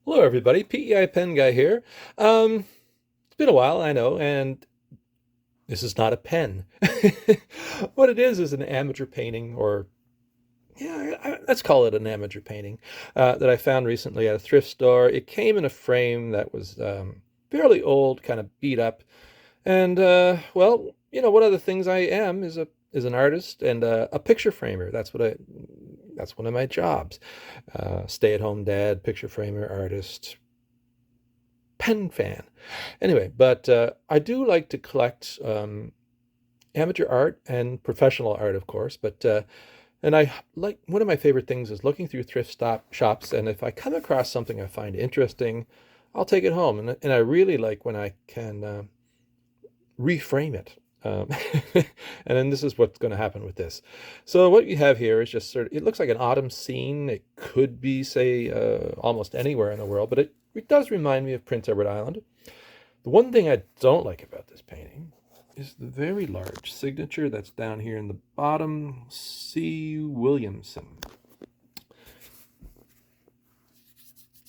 Hello, everybody. PEI Pen Guy here. It's been a while, I know, and this is not a pen. What it is an amateur painting, or yeah, let's call it an amateur painting that I found recently at a thrift store. It came in a frame that was fairly old, kind of beat up, and well, one of the things I am is an artist and a picture framer. That's one of my jobs. Stay-at-home dad, picture framer, artist, pen fan. Anyway, but I do like to collect amateur art and professional art, of course. But and I like one of my favorite things is looking through shops, and if I come across something I find interesting, I'll take it home. And I really like when I can reframe it. Um, and then this is what's going to happen with this. So what you have here is just it looks like an autumn scene. It could be, say, almost anywhere in the world, but it does remind me of Prince Edward Island. The one thing I don't like about this painting is the very large signature that's down here in the bottom, C. Williamson.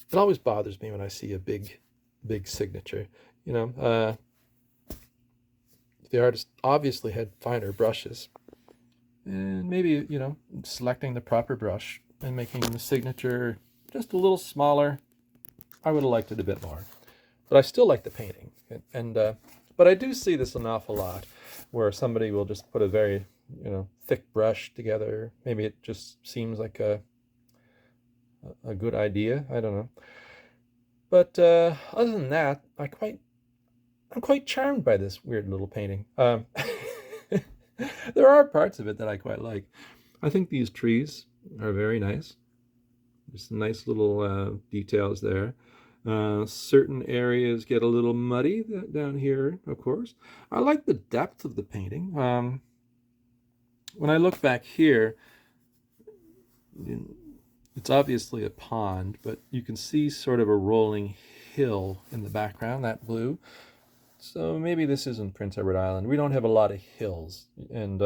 It always bothers me when I see a big signature. You know, the artist obviously had finer brushes, and maybe, selecting the proper brush and making the signature just a little smaller. I would have liked it a bit more, but I still like the painting. But I do see this an awful lot, where somebody will just put a very, thick brush together. Maybe it just seems like a good idea. I don't know. But other than that, I'm quite charmed by this weird little painting. There are parts of it that I quite like. I think these trees are very nice. There's some nice little details there. Certain areas get a little muddy down here, of course. I like the depth of the painting. When I look back here, it's obviously a pond, but you can see sort of a rolling hill in the background, that blue. So maybe this isn't Prince Edward Island. We don't have a lot of hills, and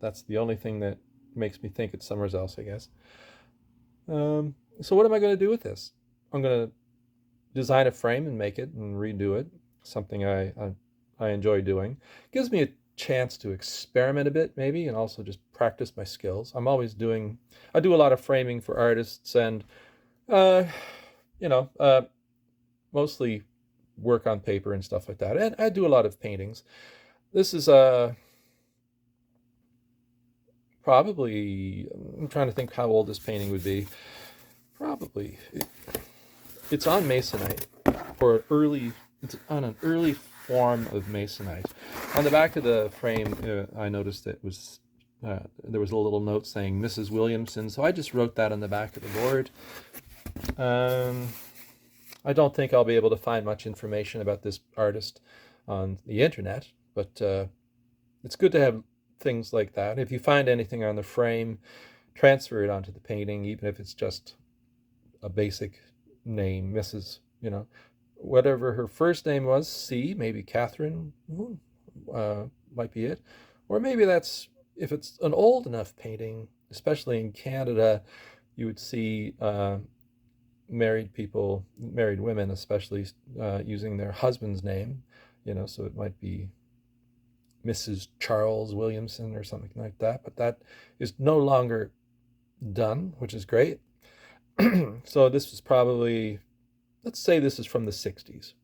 that's the only thing that makes me think it's somewhere else, I guess. So what am I going to do with this? I'm going to design a frame and make it and redo it. Something I enjoy doing. Gives me a chance to experiment a bit, maybe, and also just practice my skills. I do a lot of framing for artists, and uh, you know, uh, mostly work on paper and stuff like that. And I do a lot of paintings. This is probably, I'm trying to think how old this painting would be. Probably it's on masonite, or early. It's on an early form of masonite. On the back of the frame, I noticed it was there was a little note saying Mrs. Williamson, so I just wrote that on the back of the board. Um, I don't think I'll be able to find much information about this artist on the internet, but it's good to have things like that. If you find anything on the frame, transfer it onto the painting, even if it's just a basic name, Mrs. Whatever her first name was, C, maybe Catherine, might be it. Or maybe that's, if it's an old enough painting, especially in Canada, you would see married women especially, using their husband's name, so it might be Mrs. Charles Williamson or something like that. But that is no longer done, which is great. So this was probably, let's say this is from the 60s,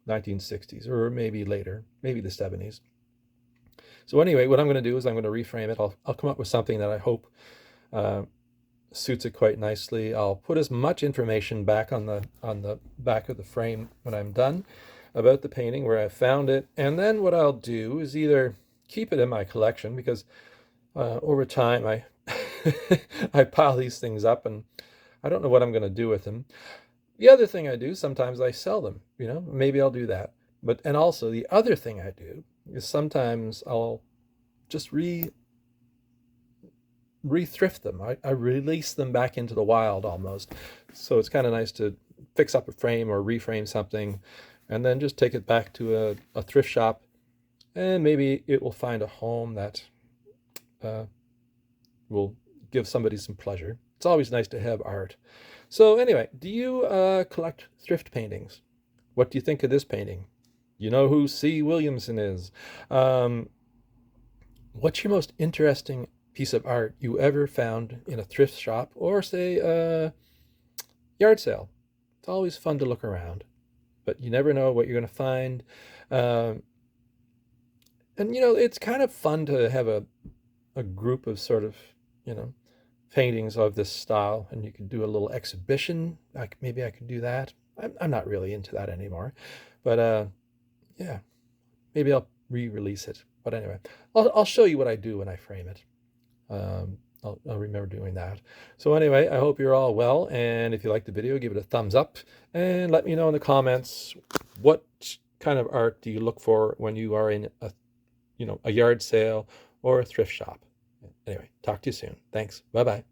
1960s, or maybe later, maybe the 70s. So anyway, what I'm going to do is I'm going to reframe it. I'll come up with something that I hope uh, suits it quite nicely. I'll put as much information back on the back of the frame when I'm done about the painting, where I found it, and then what I'll do is either keep it in my collection, because over time I I pile these things up and I don't know what I'm going to do with them. The other thing I do, sometimes I sell them, maybe I'll do that. And also the other thing I do is sometimes I'll just re-thrift them. I release them back into the wild almost. So it's kind of nice to fix up a frame or reframe something and then just take it back to a thrift shop, and maybe it will find a home that will give somebody some pleasure. It's always nice to have art. So anyway, do you collect thrift paintings? What do you think of this painting? You know who C. Williamson is. Um, what's your most interesting piece of art you ever found in a thrift shop or, say, a yard sale? It's always fun to look around, but you never know what you're going to find. Um, and, it's kind of fun to have a group of sort of, you know, paintings of this style, and you could do a little exhibition. Like maybe I could do that. I'm not really into that anymore, but yeah, maybe I'll re-release it. But anyway, I'll show you what I do when I frame it. I'll remember doing that. So anyway, I hope you're all well, and if you like the video, give it a thumbs up, and let me know in the comments what kind of art do you look for when you are in a yard sale or a thrift shop. Anyway, talk to you soon. Thanks. Bye bye.